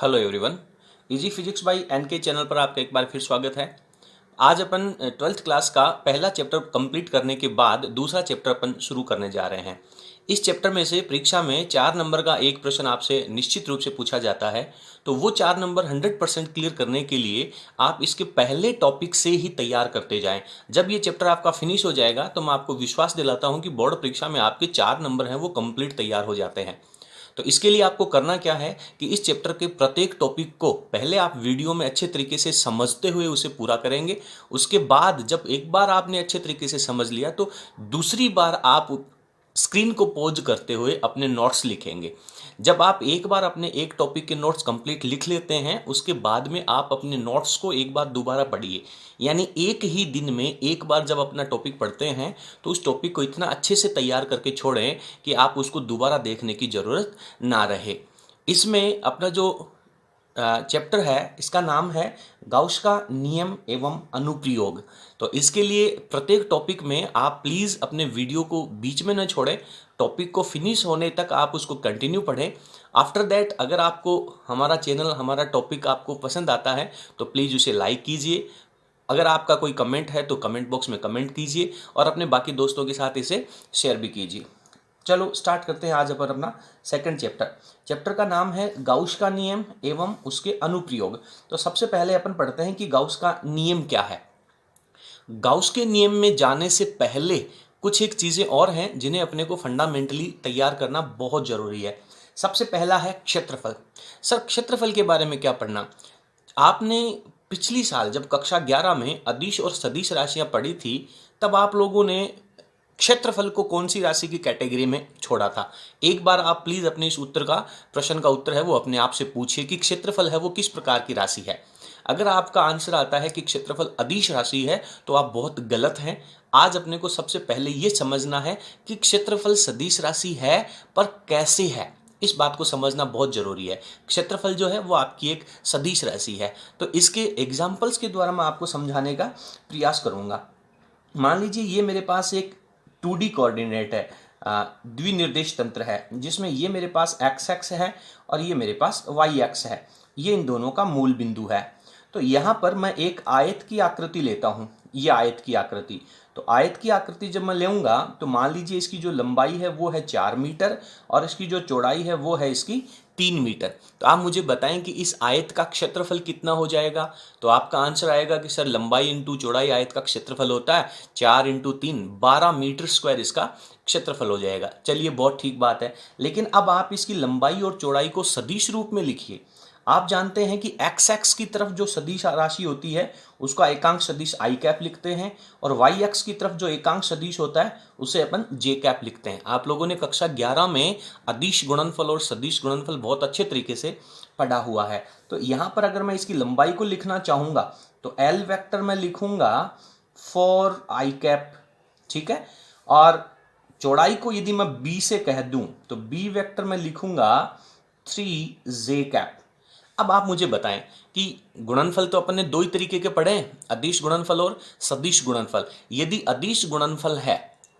Hello everyone. Easy physics by NK channel पर आपका एक बार फिर स्वागत है। आज अपन ट्वेल्थ क्लास का पहला चैप्टर कंप्लीट करने के बाद दूसरा चैप्टर अपन शुरू करने जा रहे हैं। इस चैप्टर में से परीक्षा में 4 नंबर का एक प्रश्न आपसे निश्चित रूप से पूछा जाता है, तो वो 4 नंबर 100% क्लियर करने के लिए आप इसके पहले टॉपिक से ही तैयार करते जाएं। जब ये चैप्टर आपका फिनिश हो जाएगा तो मैं आपको विश्वास दिलाता हूं कि बोर्ड परीक्षा में आपके 4 नंबर हैं वो कंप्लीट तैयार हो जाते हैं। तो इसके लिए आपको करना क्या है कि इस चैप्टर के प्रत्येक टॉपिक को पहले आप वीडियो में अच्छे तरीके से समझते हुए उसे पूरा करेंगे। उसके बाद जब एक बार आपने अच्छे तरीके से समझ लिया तो दूसरी बार आप स्क्रीन को पॉज करते हुए अपने नोट्स लिखेंगे। जब आप एक बार अपने एक टॉपिक के नोट्स कंप्लीट लिख लेते हैं उसके बाद में आप अपने नोट्स को एक बार दोबारा पढ़िए। यानी एक ही दिन में एक बार जब अपना टॉपिक पढ़ते हैं तो उस टॉपिक को इतना अच्छे से तैयार करके छोड़ें कि आप उसको दोबारा देखने की ज़रूरत ना रहे। इसमें अपना जो चैप्टर है इसका नाम है गाउस का नियम एवं अनुप्रयोग। तो इसके लिए प्रत्येक टॉपिक में आप प्लीज़ अपने वीडियो को बीच में न छोड़ें, टॉपिक को फिनिश होने तक आप उसको कंटिन्यू पढ़ें। आफ्टर दैट अगर आपको हमारा चैनल हमारा टॉपिक आपको पसंद आता है तो प्लीज़ उसे लाइक कीजिए। अगर आपका कोई कमेंट है तो कमेंट बॉक्स में कमेंट कीजिए और अपने बाकी दोस्तों के साथ इसे शेयर भी कीजिए। चलो स्टार्ट करते हैं आज अपन अपना सेकंड चैप्टर। चैप्टर का नाम है गाउस का नियम एवं उसके अनुप्रयोग। तो सबसे पहले अपन पढ़ते हैं कि गाउस का नियम क्या है। गाउस के नियम में जाने से पहले कुछ एक चीज़ें और हैं जिन्हें अपने को फंडामेंटली तैयार करना बहुत ज़रूरी है। सबसे पहला है क्षेत्रफल। सर क्षेत्रफल के बारे में क्या पढ़ना? आपने पिछली साल जब कक्षा 11 में अदिश और सदिश राशियां पढ़ी थी तब आप लोगों ने क्षेत्रफल को कौन सी राशि की कैटेगरी में छोड़ा था। एक बार आप प्लीज अपने इस उत्तर का प्रश्न का उत्तर है वो अपने आप से पूछिए कि क्षेत्रफल है वो किस प्रकार की राशि है। अगर आपका आंसर आता है कि क्षेत्रफल अदिश राशि है तो आप बहुत गलत हैं। आज अपने को सबसे पहले ये समझना है कि क्षेत्रफल सदिश राशि है पर कैसे है, इस बात को समझना बहुत जरूरी है। क्षेत्रफल जो है वो आपकी एक सदिश राशि है। तो इसके एग्जाम्पल्स के द्वारा मैं आपको समझाने का प्रयास करूंगा। मान लीजिए ये मेरे पास एक 2D कोऑर्डिनेट है, द्विनिर्देश तंत्र है जिसमें ये मेरे पास एक्स एक्स है और ये मेरे पास वाई एक्स है। ये इन दोनों का मूल बिंदु है। तो यहाँ पर मैं एक आयत की आकृति लेता हूँ। ये आयत की आकृति, तो आयत की आकृति जब मैं लूँगा तो मान लीजिए इसकी जो लंबाई है वो है 4 मीटर और इसकी जो चौड़ाई है वो है इसकी 3 मीटर। तो आप मुझे बताएं कि इस आयत का क्षेत्रफल कितना हो जाएगा। तो आपका आंसर आएगा कि सर लंबाई इंटू चौड़ाई आयत का क्षेत्रफल होता है 4 इंटू 3 12 मीटर स्क्वायर इसका क्षेत्रफल हो जाएगा। चलिए बहुत ठीक बात है, लेकिन अब आप इसकी लंबाई और चौड़ाई को सदिश रूप में लिखिए। आप जानते हैं कि एक्स एक्स की तरफ जो सदिश राशि होती है उसका एकांक सदिश आई कैप लिखते हैं और वाई एक्स की तरफ जो एकांक सदिश होता है उसे अपन जे कैप लिखते हैं। आप लोगों ने कक्षा 11 में अदिश गुणनफल और सदिश गुणनफल बहुत अच्छे तरीके से पढ़ा हुआ है। तो यहाँ पर अगर मैं इसकी लंबाई को लिखना चाहूँगा तो एल वेक्टर मैं लिखूंगा फॉर आई कैप, ठीक है। और चौड़ाई को यदि मैं बी से कह दूं तो बी वेक्टर मैं लिखूंगा 3 जे कैप। अब आप मुझे बताएं कि गुणनफल तो अपन ने दो ही तरीके के पढ़े हैं, अदिश गुणनफल और सदिश गुणनफल। यदि अदिश गुणनफल है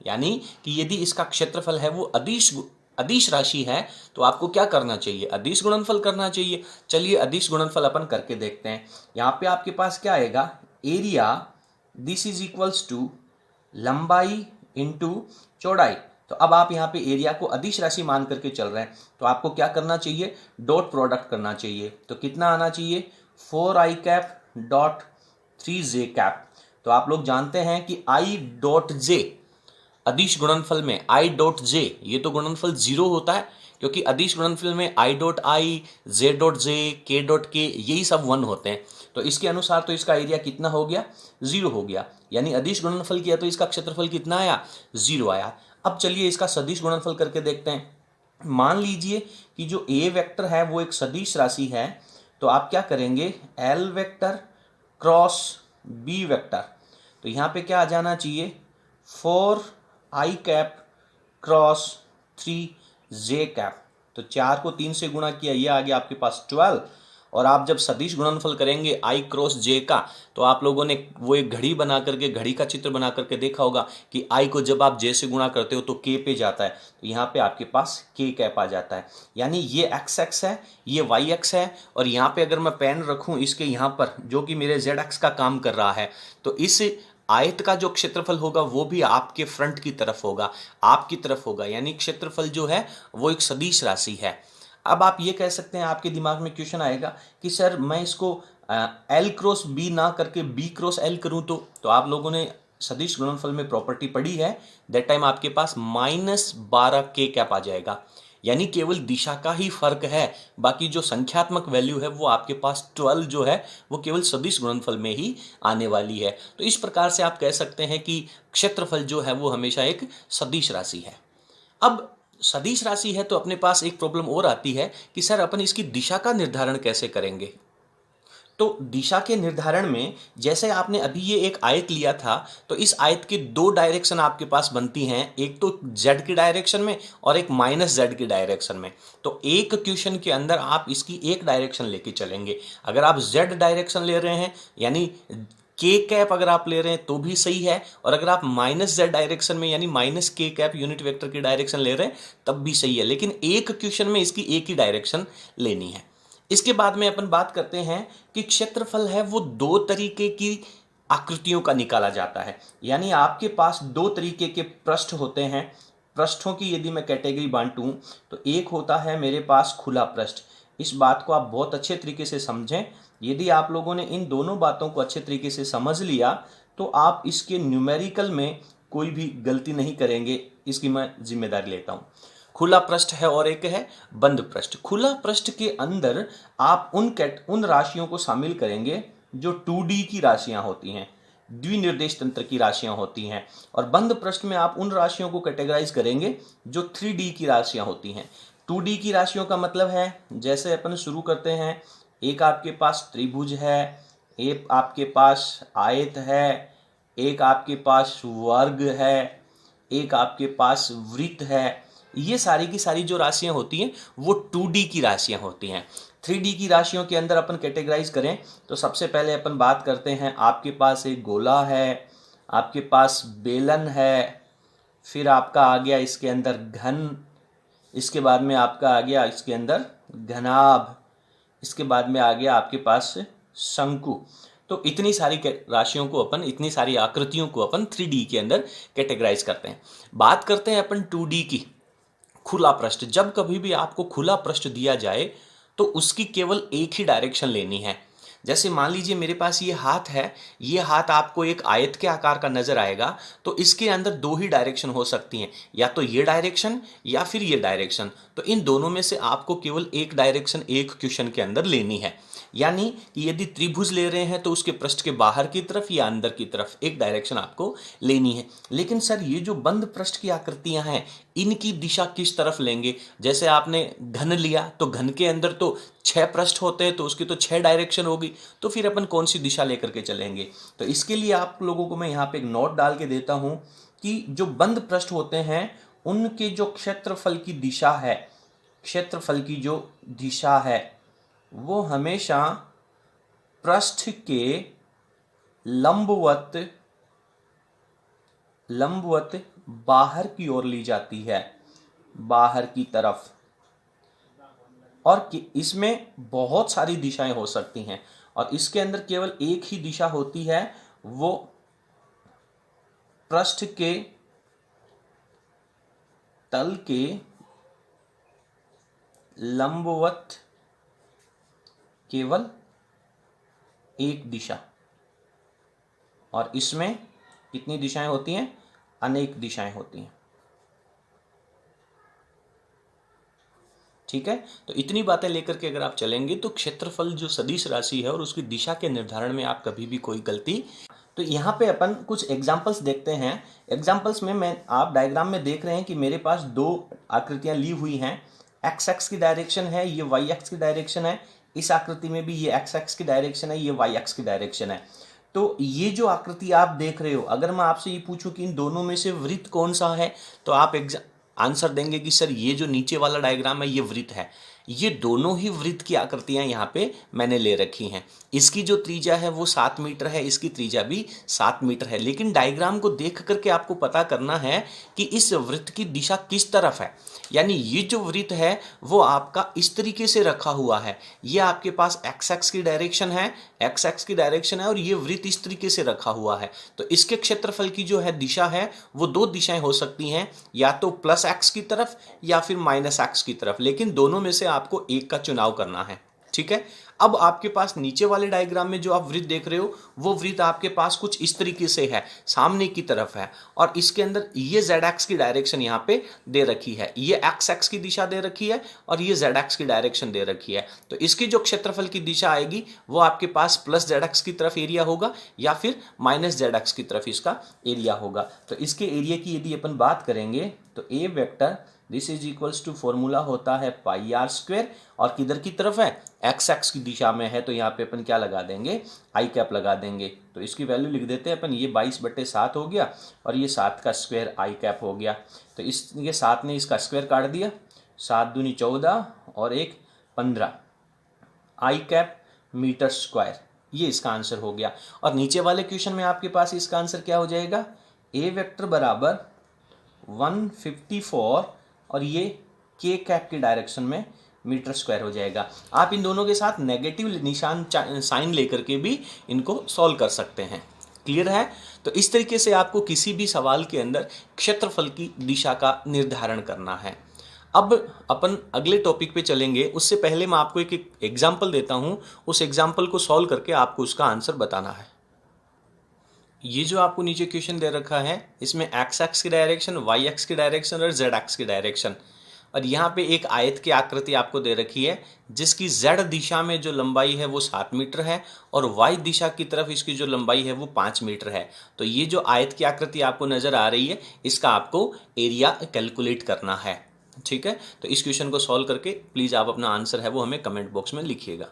यानी कि यदि इसका क्षेत्रफल है वो अदिश राशि है तो आपको क्या करना चाहिए? अदिश गुणनफल करना चाहिए। चलिए अदिश गुणनफल अपन करके देखते हैं। यहाँ पे आपके पास क्या आएगा, area this is equals to लंबाई इंटू चौड़ाई। तो अब आप यहाँ पे एरिया को अदिश राशि मान करके चल रहे हैं तो आपको क्या करना चाहिए, डॉट प्रोडक्ट करना चाहिए। तो कितना आना चाहिए, 4 I cap dot 3 J cap. तो आप लोग जानते हैं कि आई डॉट जे अदिश गुणनफल में आई डॉट जे ये तो गुणनफल 0 होता है क्योंकि अदिश गुणनफल में I dot I, J dot J, के डॉट के यही सब 1 होते हैं। तो इसके अनुसार तो इसका एरिया कितना हो गया, 0 हो गया। यानी अदिश गुणनफल किया तो इसका क्षेत्रफल कितना आया, 0 आया। अब चलिए इसका सदिश गुणनफल करके देखते हैं। मान लीजिए कि जो ए वेक्टर है वो एक सदिश राशि है तो आप क्या करेंगे, L vector cross B vector. तो यहाँ पे क्या आ जाना चाहिए, 4 I cap cross 3 J cap. तो 4 को 3 से गुणा किया, ये आ गया आपके पास 12 और आप जब सदिश गुणनफल करेंगे आई क्रॉस जे का, तो आप लोगों ने वो एक घड़ी बना करके, घड़ी का चित्र बना करके देखा होगा कि आई को जब आप जे से गुणा करते हो तो के पे जाता है, तो यहाँ पे आपके पास के कैप आ जाता है। यानी ये एक्स एक्स है, ये वाई एक्स है, और यहाँ पे अगर मैं पेन रखूँ इसके यहाँ पर जो कि मेरे जेड एक्स का काम कर रहा है, तो इस आयत का जो क्षेत्रफल होगा वो भी आपके फ्रंट की तरफ होगा, आपकी तरफ होगा। यानी क्षेत्रफल जो है वो एक सदिश राशि है। अब आप ये कह सकते हैं, आपके दिमाग में क्वेश्चन आएगा कि सर मैं इसको एल क्रॉस बी ना करके बी क्रॉस एल करूं तो आप लोगों ने सदिश गुणनफल में प्रॉपर्टी पढ़ी है, दैट टाइम आपके पास -12 के कैप आ जाएगा। यानी केवल दिशा का ही फर्क है, बाकी जो संख्यात्मक वैल्यू है वो आपके पास 12 जो है वो केवल सदिश गुणनफल में ही आने वाली है। तो इस प्रकार से आप कह सकते हैं कि क्षेत्रफल जो है वो हमेशा एक सदिश राशि है। अब सदिश राशि है तो अपने पास एक प्रॉब्लम और आती है कि सर अपन इसकी दिशा का निर्धारण कैसे करेंगे। तो दिशा के निर्धारण में जैसे आपने अभी ये एक आयत लिया था, तो इस आयत के दो डायरेक्शन आपके पास बनती हैं, एक तो z की डायरेक्शन में और एक -z की डायरेक्शन में। तो एक क्वेश्चन के अंदर आप इसकी एक डायरेक्शन लेके चलेंगे। अगर आप z डायरेक्शन ले रहे हैं यानी के कैप अगर आप ले रहे हैं तो भी सही है, और अगर आप -z डायरेक्शन में यानी -k कैप यूनिट वेक्टर की डायरेक्शन ले रहे हैं तब भी सही है, लेकिन एक क्वेश्चन में इसकी एक ही डायरेक्शन लेनी है। इसके बाद में अपन बात करते हैं कि क्षेत्रफल है वो दो तरीके की आकृतियों का निकाला जाता है। यानी आपके पास दो तरीके के पृष्ठ होते हैं। पृष्ठों की यदि मैं कैटेगरी बांटूं तो एक होता है मेरे पास खुला पृष्ठ। इस बात को आप बहुत अच्छे तरीके से समझें। यदि आप लोगों ने इन दोनों बातों को अच्छे तरीके से समझ लिया तो आप इसके न्यूमेरिकल में कोई भी गलती नहीं करेंगे, इसकी मैं जिम्मेदारी लेता हूं। खुला पृष्ठ है और एक है बंद पृष्ठ। खुला पृष्ठ के अंदर आप उन राशियों को शामिल करेंगे जो 2D की राशियां होती हैं, द्विनिर्देश तंत्र की राशियां होती हैं, और बंद पृष्ठ में आप उन राशियों को कैटेगराइज करेंगे जो 3D की राशियां होती हैं। 2D की राशियों का मतलब है, जैसे अपन शुरू करते हैं, एक आपके पास त्रिभुज है, एक आपके पास आयत है, एक आपके पास वर्ग है, एक आपके पास वृत्त है। ये सारी की सारी जो राशियां होती हैं वो 2D की राशियां होती हैं। 3D की राशियों के अंदर अपन कैटेगराइज करें तो सबसे पहले अपन बात करते हैं, आपके पास एक गोला है, आपके पास बेलन है, फिर आपका आ गया इसके अंदर घन, इसके बाद में आपका आ गया इसके अंदर घनाभ, इसके बाद में आ गया आपके पास शंकु। तो इतनी सारी राशियों को अपन, इतनी सारी आकृतियों को अपन 3D के अंदर कैटेगराइज करते हैं। बात करते हैं अपन 2D की, खुला पृष्ठ। जब कभी भी आपको खुला पृष्ठ दिया जाए तो उसकी केवल एक ही डायरेक्शन लेनी है। जैसे मान लीजिए मेरे पास ये हाथ है, ये हाथ आपको एक आयत के आकार का नजर आएगा, तो इसके अंदर दो ही डायरेक्शन हो सकती हैं, या तो ये डायरेक्शन या फिर ये डायरेक्शन। तो इन दोनों में से आपको केवल एक डायरेक्शन एक क्वेश्चन के अंदर लेनी है। यानी कि यदि त्रिभुज ले रहे हैं तो उसके पृष्ठ के बाहर की तरफ या अंदर की तरफ एक डायरेक्शन आपको लेनी है। लेकिन सर ये जो बंद पृष्ठ की आकृतियां हैं इनकी दिशा किस तरफ लेंगे। जैसे आपने घन लिया तो घन के अंदर तो 6 पृष्ठ होते हैं, तो उसकी तो 6 डायरेक्शन होगी, तो फिर अपन कौन सी दिशा लेकर के चलेंगे। तो इसके लिए आप लोगों को मैं यहाँ पे एक नोट डाल के देता हूँ कि जो बंद पृष्ठ होते हैं उनके जो क्षेत्रफल की दिशा है, क्षेत्रफल की जो दिशा है वो हमेशा पृष्ठ के लंबवत बाहर की ओर ली जाती है, बाहर की तरफ। और इसमें बहुत सारी दिशाएं हो सकती हैं और इसके अंदर केवल एक ही दिशा होती है, वो पृष्ठ के तल के लंबवत केवल एक दिशा। और इसमें कितनी दिशाएं होती हैं? अनेक दिशाएं होती हैं। ठीक है, तो इतनी बातें लेकर के अगर आप चलेंगे तो क्षेत्रफल जो सदिश राशि है और उसकी दिशा के निर्धारण में आप कभी भी कोई गलती। तो यहाँ पे अपन कुछ एग्जाम्पल्स देखते हैं। एग्जाम्पल्स में आप डायग्राम में देख रहे हैं कि मेरे पास दो आकृतियां ली हुई हैं। एक्स एक्स की डायरेक्शन है, ये वाई एक्स की डायरेक्शन है। इस आकृति में भी ये एक्स एक्स की डायरेक्शन है, ये वाई एक्स की डायरेक्शन है। तो ये जो आकृति आप देख रहे हो, अगर मैं आपसे ये पूछूं कि इन दोनों में से वृत्त कौन सा है, तो आप आंसर देंगे कि सर ये जो नीचे वाला डायग्राम है ये वृत्त है। ये दोनों ही वृत्त की आकृतियां यहाँ पे मैंने ले रखी हैं। इसकी जो त्रिज्या है वो 7 मीटर है, इसकी त्रिज्या भी 7 मीटर है। लेकिन डायग्राम को देख करके आपको पता करना है कि इस वृत्त की दिशा किस तरफ है। यानी ये जो वृत्त है वो आपका इस तरीके से रखा हुआ है, ये आपके पास एक्स एक्स की डायरेक्शन है, एक्स एक्स की डायरेक्शन है, और ये वृत्त इस तरीके से रखा हुआ है। तो इसके क्षेत्रफल की जो है दिशा है वो दो दिशाएं हो सकती हैं, या तो प्लस एक्स की तरफ या फिर माइनस एक्स की तरफ, लेकिन दोनों में से आपको एक का चुनाव करना है। ठीक है। अब आपके पास नीचे वाले डायग्राम में जो आप वृत्त देख रहे हो वो वृत्त आपके पास कुछ इस तरीके से है, सामने की तरफ है, और इसके अंदर ये जेड एक्स की डायरेक्शन यहाँ पे दे रखी है, ये एक्स एक्स की दिशा दे रखी है, और ये जेड एक्स की डायरेक्शन दे रखी है। तो इसकी जो क्षेत्रफल की दिशा आएगी वो आपके पास प्लस जेड एक्स की तरफ एरिया होगा या फिर माइनस जेड एक्स की तरफ इसका एरिया होगा। तो इसके एरिया की यदि अपन बात करेंगे तो A vector this is equals to formula होता है पाई आर स्क्वायर, और किधर की तरफ है, एक्स एक्स की दिशा में है, तो यहाँ पे अपन क्या लगा देंगे, आई कैप लगा देंगे। तो इसकी वैल्यू लिख देते हैं अपन, ये 22/7 हो गया और ये 7 का स्क्वायर आई कैप हो गया। तो ये 7 ने इसका स्क्वायर काट दिया, 7 दूनी 14 और 1 15 आई कैप मीटर स्क्वायर, ये इसका आंसर हो गया। और नीचे वाले क्वेश्चन में आपके पास इसका आंसर क्या हो जाएगा, ए वेक्टर बराबर 154 और ये के कैप की डायरेक्शन में मीटर स्क्वायर हो जाएगा। आप इन दोनों के साथ नेगेटिव निशान साइन लेकर के भी इनको सॉल्व कर सकते हैं। क्लियर है। तो इस तरीके से आपको किसी भी सवाल के अंदर क्षेत्रफल की दिशा का निर्धारण करना है। अब अपन अगले टॉपिक पे चलेंगे, उससे पहले मैं आपको एक एग्जाम्पल देता हूं, उस एग्जाम्पल को सॉल्व करके आपको उसका आंसर बताना है। ये जो आपको नीचे क्वेश्चन दे रखा है इसमें एक्स एक्स की डायरेक्शन, वाई एक्स की डायरेक्शन और जेड एक्स की डायरेक्शन, और यहाँ पे एक आयत की आकृति आपको दे रखी है जिसकी जेड दिशा में जो लंबाई है वो 7 मीटर है और वाई दिशा की तरफ इसकी जो लंबाई है वो 5 मीटर है। तो ये जो आयत की आकृति आपको नजर आ रही है इसका आपको एरिया कैलकुलेट करना है। ठीक है। तो इस क्वेश्चन को सॉल्व करके प्लीज़ आप अपना आंसर है वो हमें कमेंट बॉक्स में लिखिएगा।